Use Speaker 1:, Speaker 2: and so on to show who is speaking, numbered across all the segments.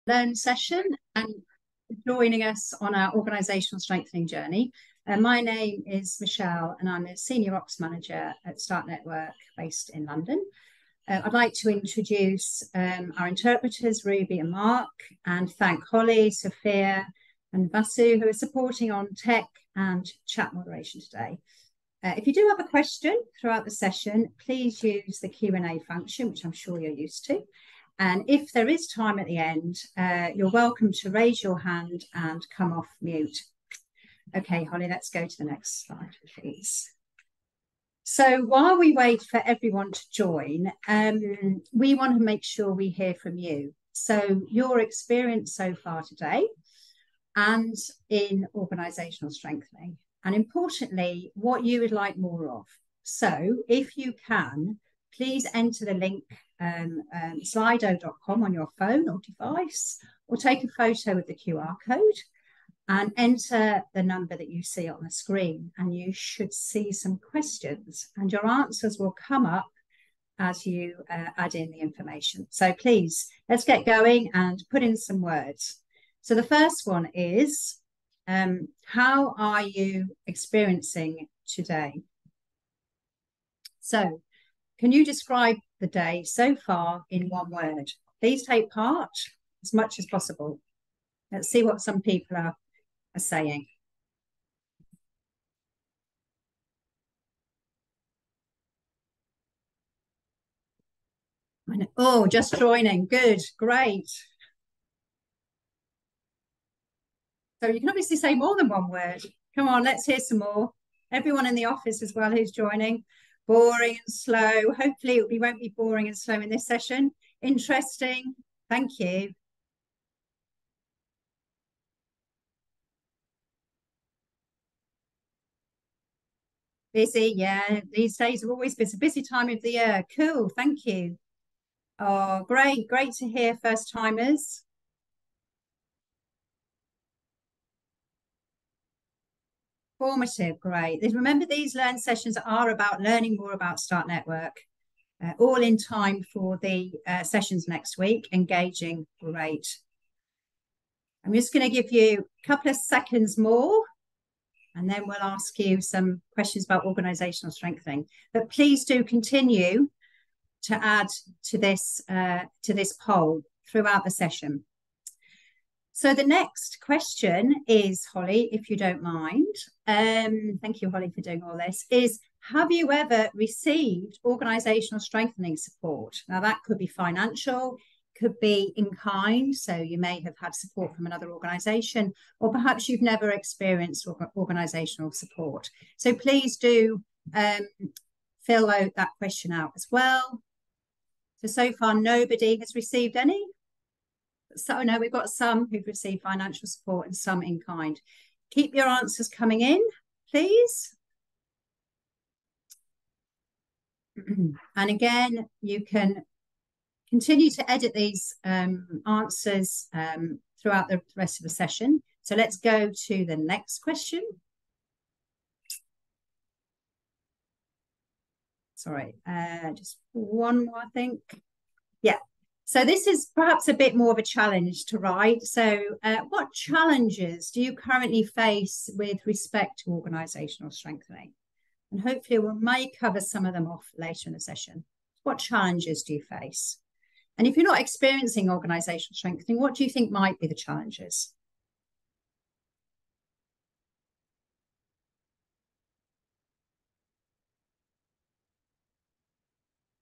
Speaker 1: Learn session and joining us on our organisational strengthening journey. My name is Michelle and I'm a Senior Ops Manager at Start Network based in London. I'd like to introduce our interpreters, Ruby and Mark, and thank Holly, Sophia and Vasu, who are supporting on tech and chat moderation today. If you do have a question throughout the session, please use the Q&A function, which I'm sure you're used to. And if there is time at the end, you're welcome to raise your hand and come off mute. Okay, Holly, let's go to the next slide, please. So while we wait for everyone to join, we want to make sure we hear from you. So your experience so far today and in organisational strengthening, and importantly, what you would like more of. So if you can, please enter the link slido.com on your phone or device, or take a photo of the QR code and enter the number that you see on the screen, and you should see some questions and your answers will come up as you add in the information. So please, let's get going and put in some words. So the first one is, how are you experiencing today? So can you describe the day so far in one word? Please take part as much as possible. Let's see what some people are saying. Oh, just joining. Good, great. So you can obviously say more than one word. Come on, let's hear some more. Everyone in the office as well who's joining. Boring and slow. Hopefully we won't be boring and slow in this session. Interesting. Thank you. Busy, yeah. These days are always busy. Busy time of the year. Cool, thank you. Oh, great. Great to hear first timers. Formative, great. Remember, these learn sessions are about learning more about Start Network, all in time for the sessions next week. Engaging, great. I'm just going to give you a couple of seconds more, and then we'll ask you some questions about organisational strengthening. But please do continue to add to this poll throughout the session. So the next question is, Holly, if you don't mind, thank you, Holly, for doing all this, is, have you ever received organisational strengthening support? Now, that could be financial, could be in kind, so you may have had support from another organisation, or perhaps you've never experienced organisational support. So please do fill out that question out as well. So far, nobody has received any. So no, we've got some who've received financial support and some in kind. Keep your answers coming in, please. And again, you can continue to edit these answers throughout the rest of the session. So let's go to the next question. Sorry, just one more, I think. Yeah. So this is perhaps a bit more of a challenge to write. So what challenges do you currently face with respect to organisational strengthening? And hopefully we may cover some of them off later in the session. What challenges do you face? And if you're not experiencing organisational strengthening, what do you think might be the challenges?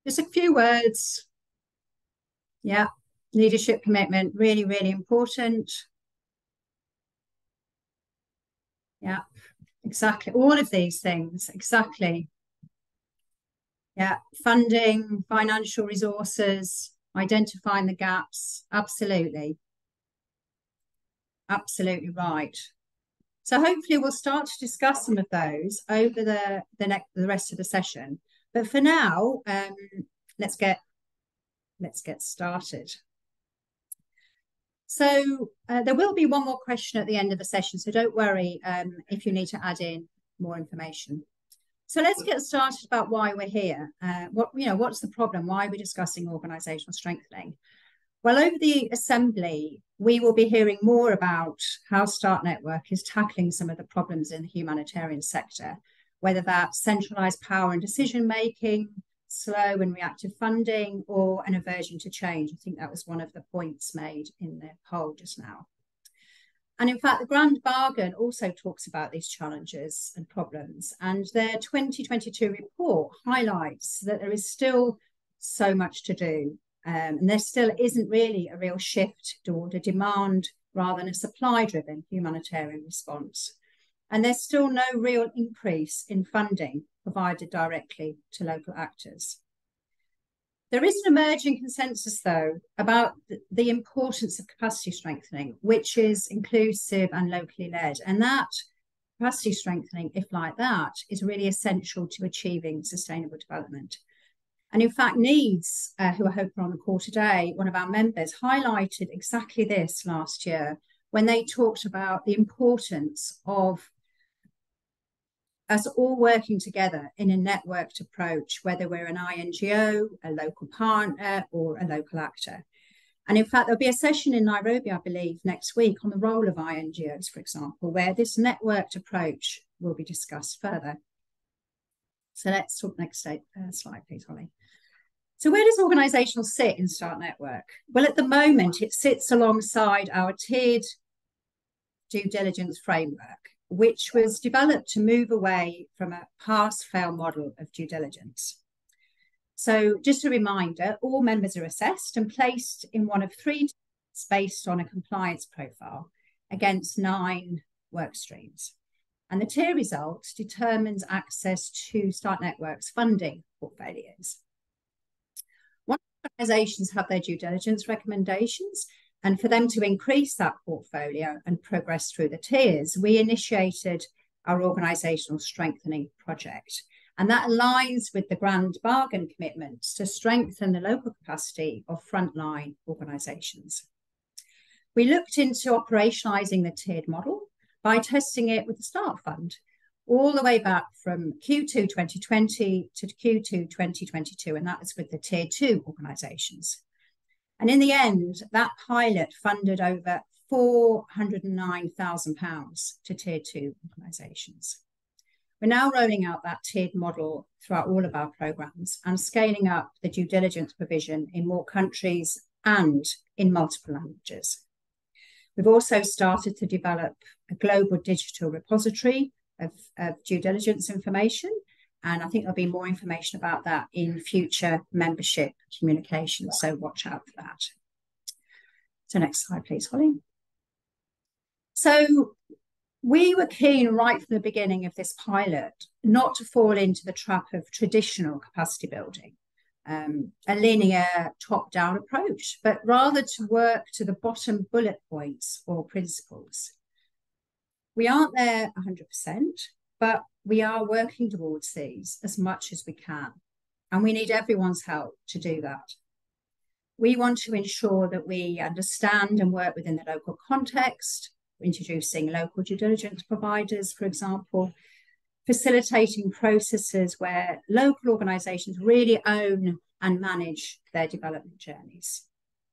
Speaker 1: Just a few words. Yeah, leadership commitment, really, really important. Yeah, exactly. All of these things, exactly. Yeah, funding, financial resources, identifying the gaps. Absolutely. Absolutely right. So hopefully we'll start to discuss some of those over the rest of the session. But for now, let's get started. So there will be one more question at the end of the session, so don't worry if you need to add in more information. So let's get started about why we're here. What's the problem? Why are we discussing organisational strengthening? Well, over the assembly, we will be hearing more about how Start Network is tackling some of the problems in the humanitarian sector, whether that's centralised power and decision making, slow and reactive funding, or an aversion to change. I think that was one of the points made in the poll just now. And in fact, the Grand Bargain also talks about these challenges and problems. And their 2022 report highlights that there is still so much to do. And there still isn't really a real shift toward a demand rather than a supply-driven humanitarian response. And there's still no real increase in funding provided directly to local actors. There is an emerging consensus, though, about the importance of capacity strengthening, which is inclusive and locally led. And that capacity strengthening, if like that, is really essential to achieving sustainable development. And in fact, Needs, who I hope are on the call today, one of our members, highlighted exactly this last year when they talked about the importance of us all working together in a networked approach, whether we're an INGO, a local partner, or a local actor. And in fact, there'll be a session in Nairobi, I believe, next week on the role of INGOs, for example, where this networked approach will be discussed further. So let's talk next slide, please, Holly. So where does organisational sit in Start Network? Well, at the moment, it sits alongside our tiered due diligence framework, which was developed to move away from a pass-fail model of due diligence. So just a reminder, all members are assessed and placed in one of 3 teams based on a compliance profile against 9 work streams. And the tier result determines access to Start Network's funding portfolios. Once organisations have their due diligence recommendations, and for them to increase that portfolio and progress through the tiers, we initiated our organisational strengthening project. And that aligns with the Grand Bargain commitments to strengthen the local capacity of frontline organisations. We looked into operationalising the tiered model by testing it with the Start Fund, all the way back from Q2 2020 to Q2 2022, and that was with the Tier 2 organisations. And in the end, that pilot funded over £409,000 to Tier 2 organisations. We're now rolling out that tiered model throughout all of our programmes and scaling up the due diligence provision in more countries and in multiple languages. We've also started to develop a global digital repository of due diligence information, and I think there'll be more information about that in future membership communications, so watch out for that. So next slide, please, Holly. So we were keen right from the beginning of this pilot not to fall into the trap of traditional capacity building, a linear top-down approach, but rather to work to the bottom bullet points or principles. We aren't there 100%, but we are working towards these as much as we can, and we need everyone's help to do that. We want to ensure that we understand and work within the local context, introducing local due diligence providers, for example, facilitating processes where local organisations really own and manage their development journeys.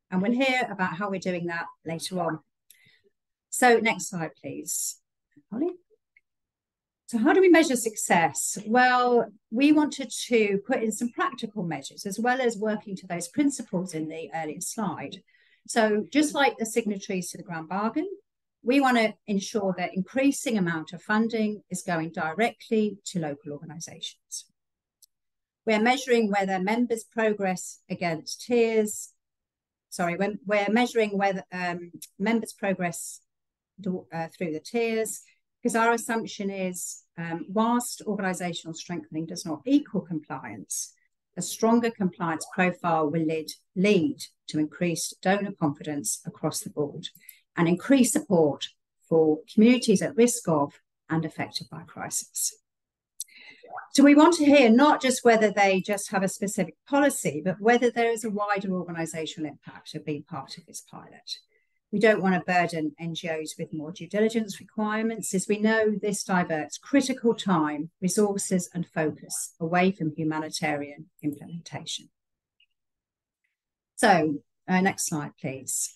Speaker 1: And we'll hear about how we're doing that later on. So next slide, please, Holly. So how do we measure success? Well, we wanted to put in some practical measures as well as working to those principles in the earlier slide. So just like the signatories to the Grand Bargain, we want to ensure that increasing amount of funding is going directly to local organisations. We're measuring whether members progress against tiers. We're measuring whether members progress through the tiers, because our assumption is whilst organisational strengthening does not equal compliance, a stronger compliance profile will lead to increased donor confidence across the board and increased support for communities at risk of and affected by crisis. So we want to hear not just whether they just have a specific policy, but whether there is a wider organisational impact of being part of this pilot. We don't want to burden NGOs with more due diligence requirements, as we know this diverts critical time, resources and focus away from humanitarian implementation. So Next slide, please.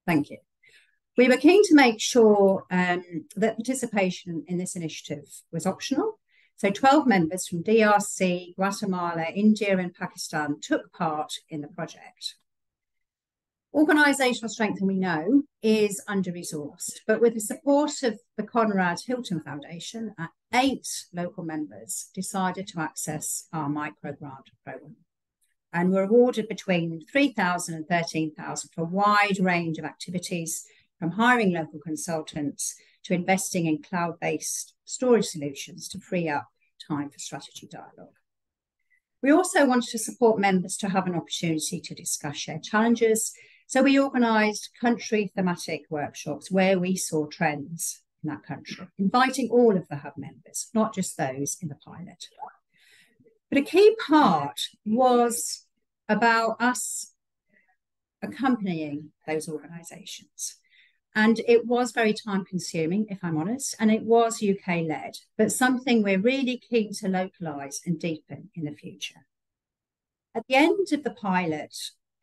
Speaker 1: Thank you. We were keen to make sure that participation in this initiative was optional. So 12 members from DRC, Guatemala, India and Pakistan took part in the project. Organisational strength, we know, is under-resourced, but with the support of the Conrad Hilton Foundation, 8 local members decided to access our micro-grant programme and were awarded between 3,000 and 13,000 for a wide range of activities, from hiring local consultants to investing in cloud-based storage solutions to free up time for strategy dialogue. We also wanted to support members to have an opportunity to discuss shared challenges, so we organised country thematic workshops where we saw trends in that country, inviting all of the hub members, not just those in the pilot. But a key part was about us accompanying those organisations. And it was very time consuming, if I'm honest, and it was UK led, but something we're really keen to localise and deepen in the future. At the end of the pilot,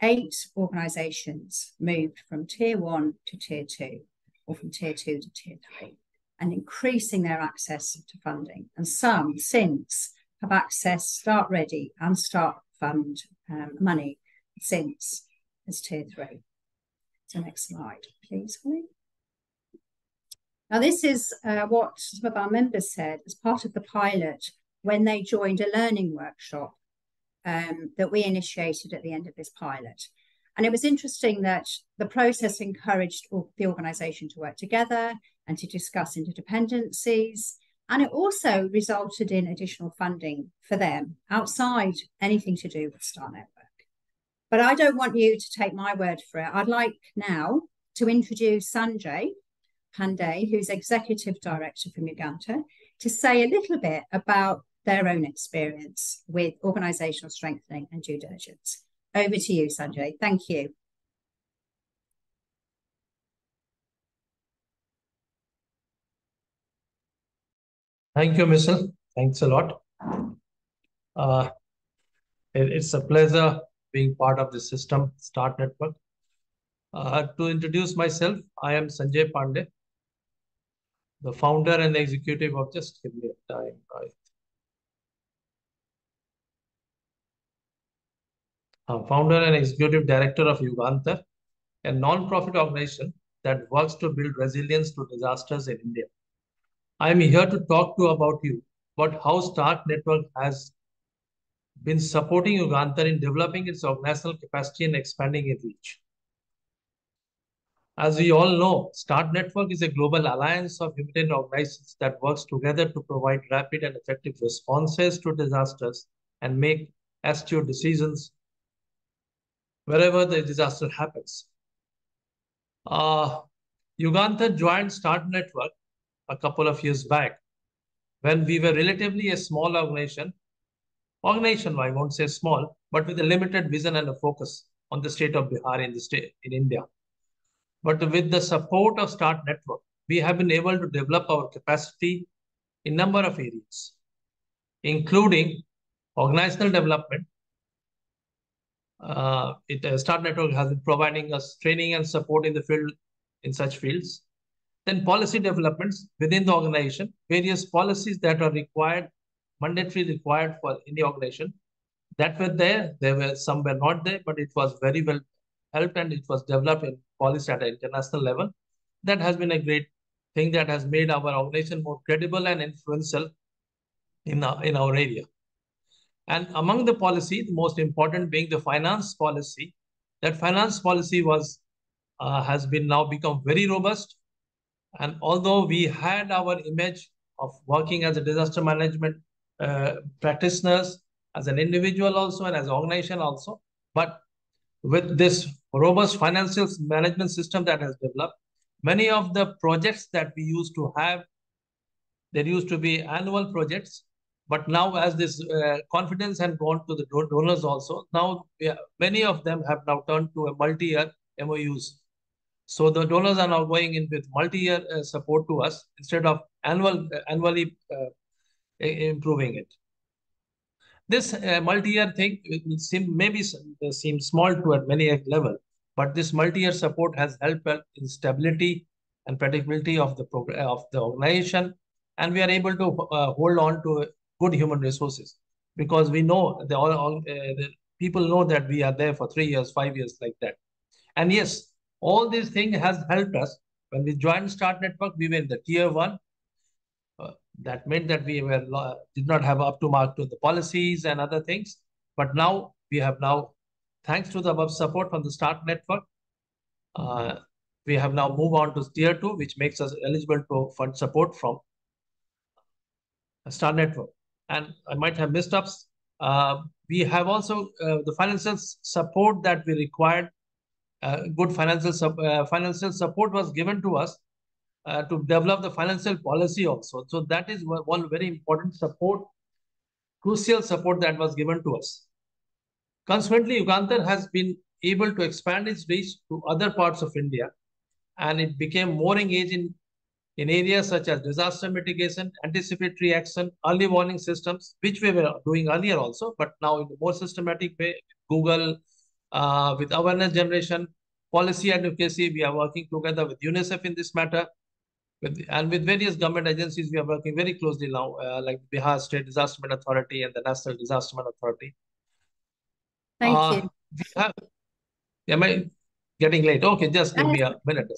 Speaker 1: 8 organisations moved from tier 1 to tier 2, or from tier 2 to tier 3, and increasing their access to funding. And some since have accessed Start Ready and Start Fund money since as tier 3. So next slide, please, Holly. Now this is what some of our members said as part of the pilot when they joined a learning workshop that we initiated at the end of this pilot. And it was interesting that the process encouraged the organisation to work together and to discuss interdependencies. And it also resulted in additional funding for them outside anything to do with Star Network. But I don't want you to take my word for it. I'd like now to introduce Sanjay Pandey, who's Executive Director from Uganda, to say a little bit about their own experience with organisational strengthening and due diligence. Over to you, Sanjay. Thank you.
Speaker 2: Thank you, Michelle. Thanks a lot. It's a pleasure being part of the system, Start Network. To introduce myself, I am Sanjay Pandey, the founder and executive of, just give me a time, right? Founder and executive director of Uganda, a non-profit organization that works to build resilience to disasters in India. I am here to talk to you about how Start Network has been supporting Uganda in developing its organizational capacity and expanding its reach. As we all know, Start Network is a global alliance of humanitarian organizations that works together to provide rapid and effective responses to disasters and make astute decisions wherever the disaster happens. Uganda joined Start Network a couple of years back when we were relatively a small organization, I won't say small, but with a limited vision and a focus on the state of Bihar in India. But with the support of Start Network, we have been able to develop our capacity in a number of areas, including organizational development. Start Network has been providing us training and support in the field, in such fields. Then policy developments within the organization, various policies that are mandatorily required for any organization that were there. Some were not there, but it was very well helped and it was developed in policy at an international level. That has been a great thing that has made our organization more credible and influential in our area. And among the policy, the most important being the finance policy. That finance policy has been now become very robust. And although we had our image of working as a disaster management practitioners, as an individual also, and as an organization also, but with this robust financial management system that has developed, many of the projects that we used to have, there used to be annual projects, but now as this confidence has gone to the donors also, now many of them have now turned to a multi-year MOUs. So the donors are now going in with multi-year support to us instead of annually improving it. This multi-year thing will seem small to at many a level, but this multi-year support has helped in stability and predictability of the organization, and we are able to hold on to good human resources because we know the people know that we are there for 3 years, 5 years, like that. And yes, all these things has helped us. When we joined Start Network, we were in the tier one. That meant that we did not have up to mark to the policies and other things. But now thanks to the above support from the Start Network, uh, we have now moved on to tier two, which makes us eligible to fund support from Start Network. And I might have missed ups. We have also the financial support that we required. Good financial support was given to us to develop the financial policy also. So that is one very important support, crucial support that was given to us. Consequently, Uganda has been able to expand its reach to other parts of India, and it became more engaged in areas such as disaster mitigation, anticipatory action, early warning systems, which we were doing earlier also, but now in a more systematic way. Google, with awareness generation, policy advocacy, we are working together with UNICEF in this matter. With various government agencies, we are working very closely now, like Bihar State Disaster Management Authority and the National Disaster Management Authority.
Speaker 1: Thank you.
Speaker 2: We have, am I getting late? Okay, just give me a minute.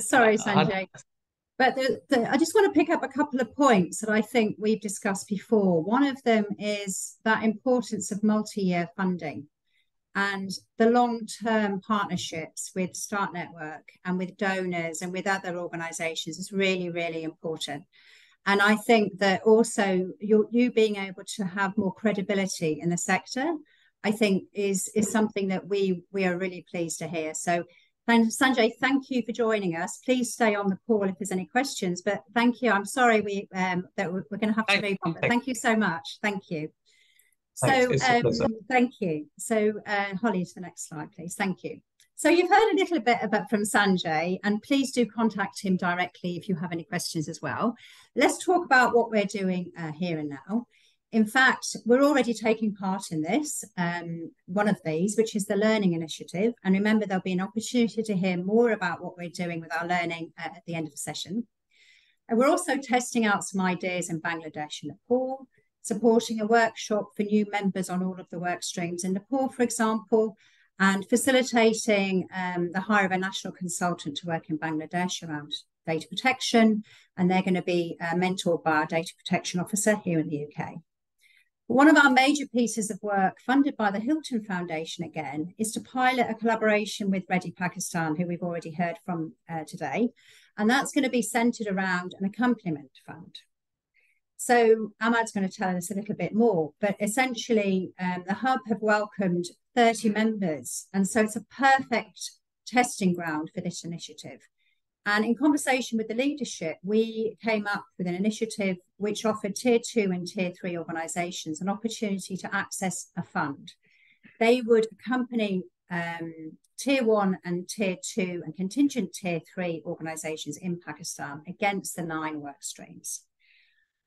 Speaker 1: Sorry, Sanjay. But I just want to pick up a couple of points that I think we've discussed before. One of them is that importance of multi-year funding and the long-term partnerships with Start Network and with donors and with other organisations is really, really important. And I think that also you being able to have more credibility in the sector, I think is something that we are really pleased to hear. So Sanjay, thank you for joining us. Please stay on the call if there's any questions. But thank you. I'm sorry that we're going to have to move on. But thank you so much. Thank you. So thank you. So Holly, to the next slide, please. Thank you. So you've heard a little bit from Sanjay, and please do contact him directly if you have any questions as well. Let's talk about what we're doing here and now. In fact, we're already taking part in this, one of these, which is the Learning Initiative. And remember, there'll be an opportunity to hear more about what we're doing with our learning at the end of the session. And we're also testing out some ideas in Bangladesh and Nepal, supporting a workshop for new members on all of the work streams in Nepal, for example, and facilitating the hire of a national consultant to work in Bangladesh around data protection. And they're going to be mentored by our data protection officer here in the UK. One of our major pieces of work funded by the Hilton Foundation, again, is to pilot a collaboration with Ready Pakistan, who we've already heard from today. And that's going to be centered around an accompaniment fund. So Ahmad's going to tell us a little bit more, but essentially the Hub have welcomed 30 members. And so it's a perfect testing ground for this initiative. And in conversation with the leadership, we came up with an initiative which offered tier 2 and tier 3 organisations an opportunity to access a fund. They would accompany tier 1 and tier 2 and contingent tier 3 organisations in Pakistan against the 9 work streams.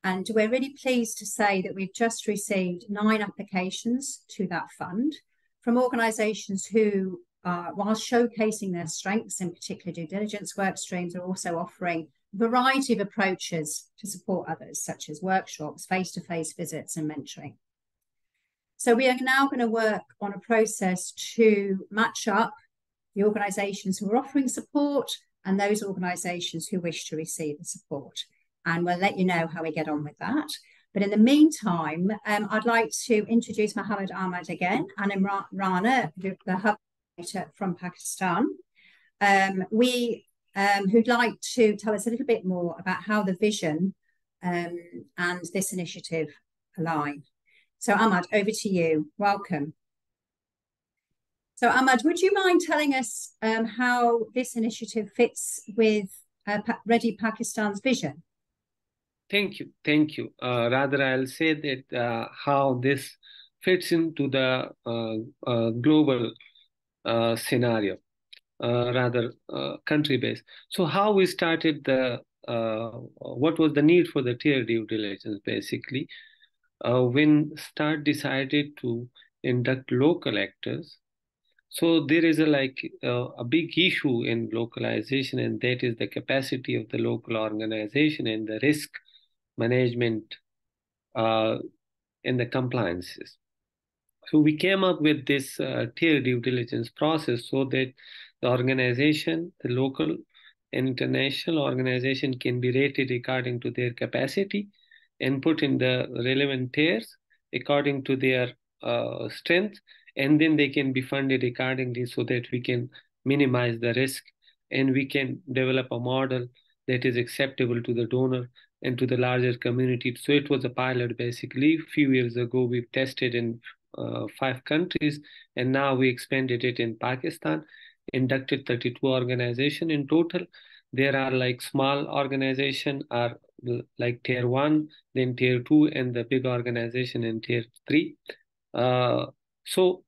Speaker 1: And we're really pleased to say that we've just received 9 applications to that fund from organisations who, while showcasing their strengths, in particular due diligence work streams, are also offering a variety of approaches to support others, such as workshops, face-to-face visits, and mentoring. So we are now going to work on a process to match up the organisations who are offering support and those organisations who wish to receive the support. And we'll let you know how we get on with that. But in the meantime, I'd like to introduce Mohammed Ahmad again and Rana, the Hub from Pakistan, who'd like to tell us a little bit more about how the vision and this initiative align. So Ahmad, over to you. Welcome. So Ahmad, would you mind telling us how this initiative fits with Ready Pakistan's vision?
Speaker 3: Thank you. Rather, I'll say that how this fits into the global scenario, rather country-based. So how we started what was the need for the tier due diligence, basically. when START decided to induct local actors, so there is a big issue in localization, and that is the capacity of the local organization and the risk management and the compliances. So we came up with this tier due diligence process so that the organization, the local and international organization, can be rated according to their capacity and put in the relevant tiers according to their strength, and then they can be funded accordingly so that we can minimize the risk and we can develop a model that is acceptable to the donor and to the larger community. So it was a pilot basically. A few years ago, we've tested in 5 countries, and now we expanded it in Pakistan, inducted 32 organizations in total. There are like small organizations are like tier 1, then tier 2, and the big organization in tier 3. So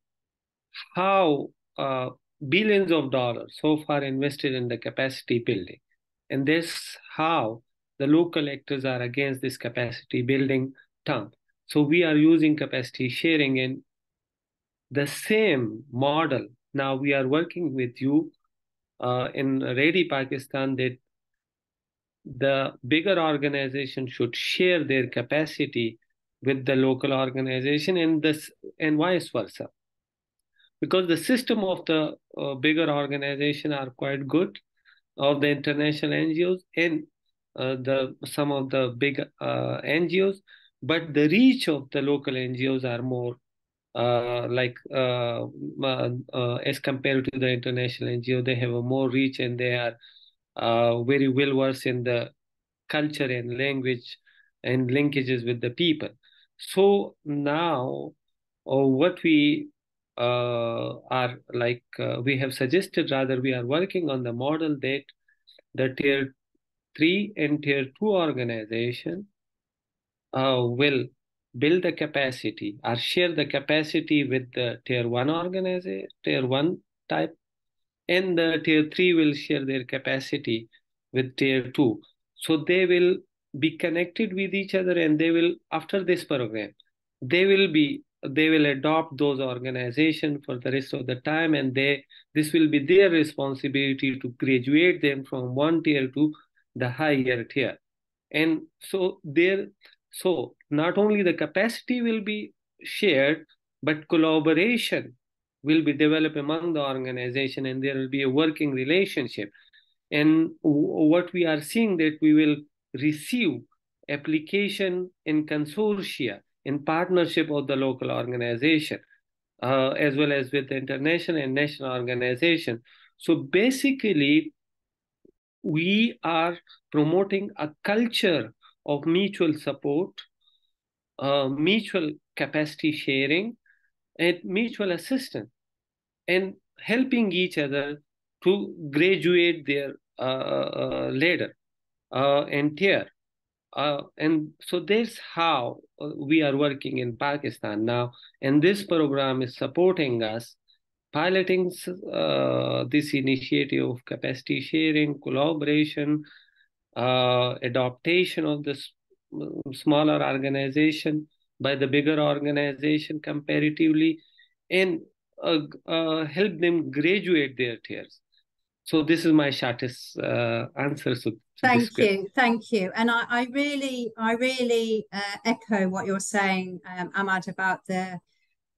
Speaker 3: how billions of dollars so far invested in the capacity building, and this how the local actors are against this capacity building term. So we are using capacity sharing in the same model. Now we are working with you in Ready Pakistan that the bigger organization should share their capacity with the local organization, and vice versa, because the system of the bigger organization are quite good, of the international NGOs and some of the big NGOs, but the reach of the local NGOs are more as compared to the international NGO. They have a more reach, and they are very well versed in the culture and language and linkages with the people. So now, what we we have suggested, rather, we are working on the model that the tier 3 and tier 2 organization will build the capacity or share the capacity with the tier 1 organization, tier 1 type, and the tier 3 will share their capacity with tier 2. So they will be connected with each other, and they will, after this program, they will adopt those organizations for the rest of the time, and this will be their responsibility to graduate them from one tier to the higher tier. And so not only the capacity will be shared, but collaboration will be developed among the organization, and there will be a working relationship. And what we are seeing, that we will receive application in consortia, in partnership of the local organization, as well as with the international and national organization. So basically, we are promoting a culture of mutual support, mutual capacity sharing, and mutual assistance, and helping each other to graduate their ladder and tier. And so that's how we are working in Pakistan now. And this program is supporting us, piloting this initiative of capacity sharing, collaboration, adaptation of this smaller organization by the bigger organization comparatively, and help them graduate their tiers. So this is my shortest answer to this question.
Speaker 1: Thank you. And I really echo what you're saying, Ahmad, about the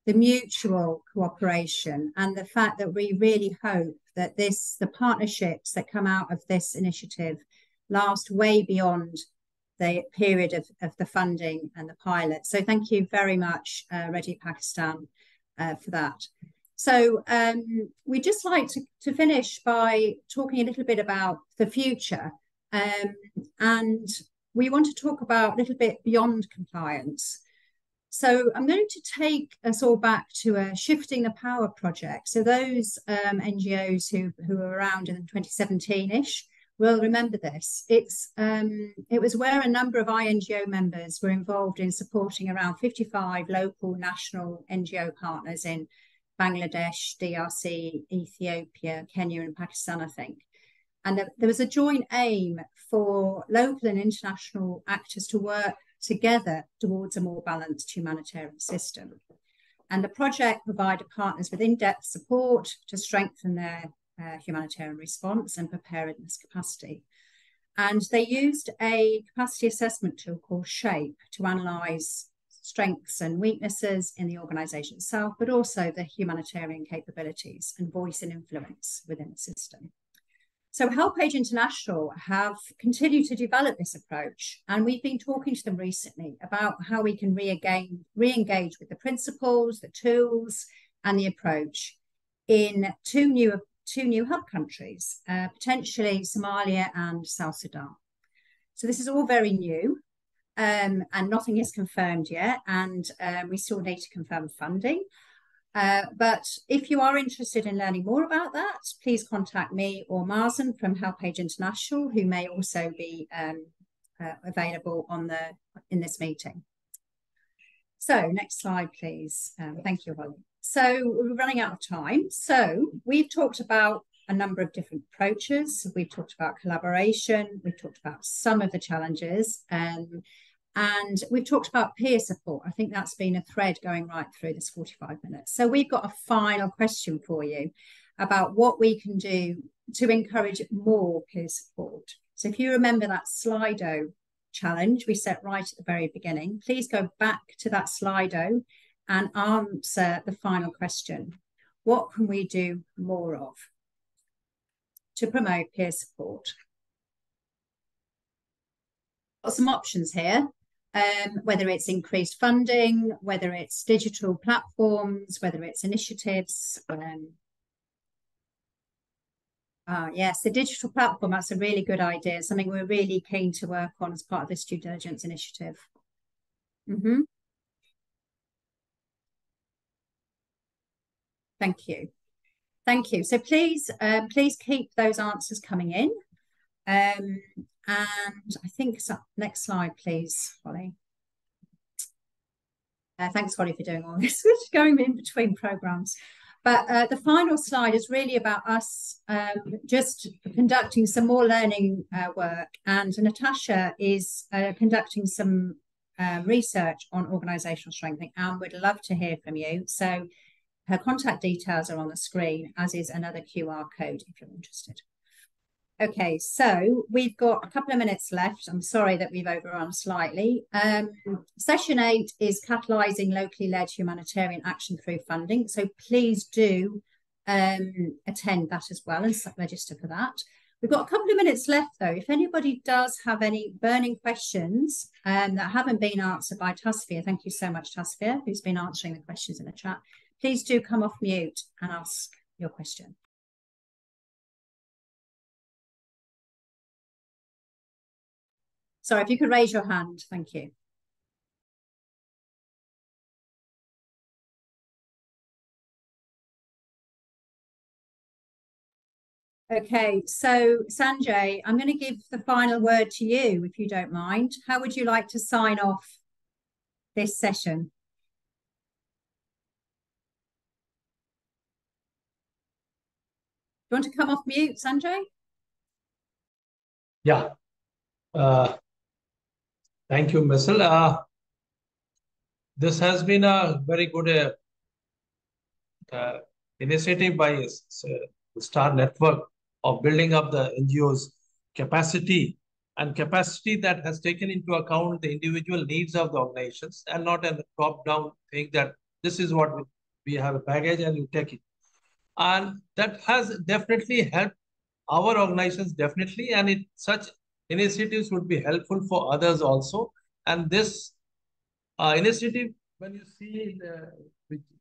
Speaker 1: mutual cooperation, and the fact that we really hope that the partnerships that come out of this initiative last way beyond the period of the funding and the pilot. So thank you very much, Ready Pakistan, for that. So we'd just like to finish by talking a little bit about the future. And we want to talk about a little bit beyond compliance. So I'm going to take us all back to a Shifting the Power project. So those NGOs who were around in 2017-ish will remember this. It was where a number of INGO members were involved in supporting around 55 local national NGO partners in Bangladesh, DRC, Ethiopia, Kenya, and Pakistan, I think. And there was a joint aim for local and international actors to work together towards a more balanced humanitarian system. And the project provided partners with in-depth support to strengthen their humanitarian response and preparedness capacity. And they used a capacity assessment tool called SHAPE to analyse strengths and weaknesses in the organisation itself, but also the humanitarian capabilities and voice and influence within the system. So HelpAge International have continued to develop this approach, and we've been talking to them recently about how we can re-engage with the principles, the tools, and the approach in two new hub countries, potentially Somalia and South Sudan. So this is all very new, and nothing is confirmed yet, and we still need to confirm funding. But if you are interested in learning more about that, please contact me or Mazen from HelpAge International, who may also be available in this meeting. So next slide, please. Thank you, Holly. So we're running out of time. So we've talked about a number of different approaches. We've talked about collaboration. We've talked about some of the challenges. And we've talked about peer support. I think that's been a thread going right through this 45 minutes. So we've got a final question for you about what we can do to encourage more peer support. So if you remember that Slido challenge we set right at the very beginning, please go back to that Slido and answer the final question. What can we do more of to promote peer support? Got some options here. Whether it's increased funding, whether it's digital platforms, whether it's initiatives. Yes, the digital platform, that's a really good idea, something we're really keen to work on as part of this due diligence initiative. Thank you. Thank you. So please keep those answers coming in. And I think, so, next slide, please, Holly. Thanks, Holly, for doing all this, going in between programs. But the final slide is really about us just conducting some more learning work. And Natasha is conducting some research on organisational strengthening, and we'd love to hear from you. So her contact details are on the screen, as is another QR code if you're interested. Okay, so we've got a couple of minutes left. I'm sorry that we've overrun slightly. Session 8 is catalysing locally led humanitarian action through funding. So please do attend that as well and register for that. We've got a couple of minutes left though. If anybody does have any burning questions that haven't been answered by Tasfia, thank you so much, Tasfia, who's been answering the questions in the chat. Please do come off mute and ask your question. Sorry, if you could raise your hand, thank you. Okay, so Sanjay, I'm going to give the final word to you, if you don't mind. How would you like to sign off this session? Do you want to come off mute, Sanjay?
Speaker 2: Yeah. Thank you, Missel. This has been a very good initiative by the STAR network of building up the NGO's capacity, and capacity that has taken into account the individual needs of the organizations and not a top-down thing that this is what we have a package and you take it. And that has definitely helped our organizations, definitely, and such initiatives would be helpful for others also. And this initiative, when you see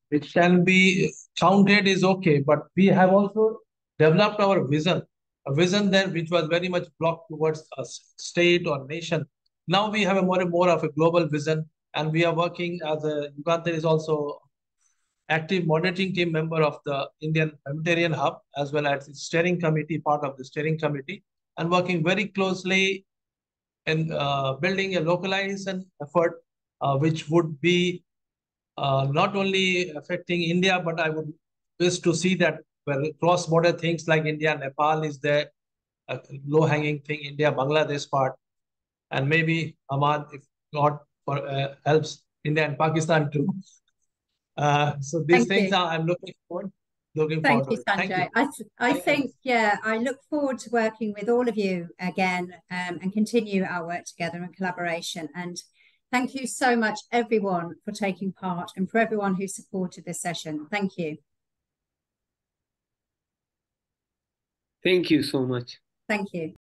Speaker 2: which can be counted, is okay, but we have also developed our vision, a vision there which was very much blocked towards a state or nation. Now we have a more and more of a global vision, and we are working as a Yugandhar is also active monitoring team member of the Indian Humanitarian Hub, as well as the steering committee, part of the steering committee, and working very closely in building a localization effort, which would be not only affecting India, but I would wish to see that where cross-border things like India, Nepal is there, a low-hanging thing, India, Bangladesh part, and maybe Ahmad, if God for helps India and Pakistan too. So these
Speaker 1: Thank
Speaker 2: things
Speaker 1: you.
Speaker 2: I'm looking forward
Speaker 1: Thank you,
Speaker 2: to it. Thank
Speaker 1: Sanjay.
Speaker 2: you.
Speaker 1: I think, yeah, I look forward to working with all of you again and continue our work together and collaboration. And thank you so much, everyone, for taking part and for everyone who supported this session. Thank you.
Speaker 3: Thank you so much.
Speaker 1: Thank you.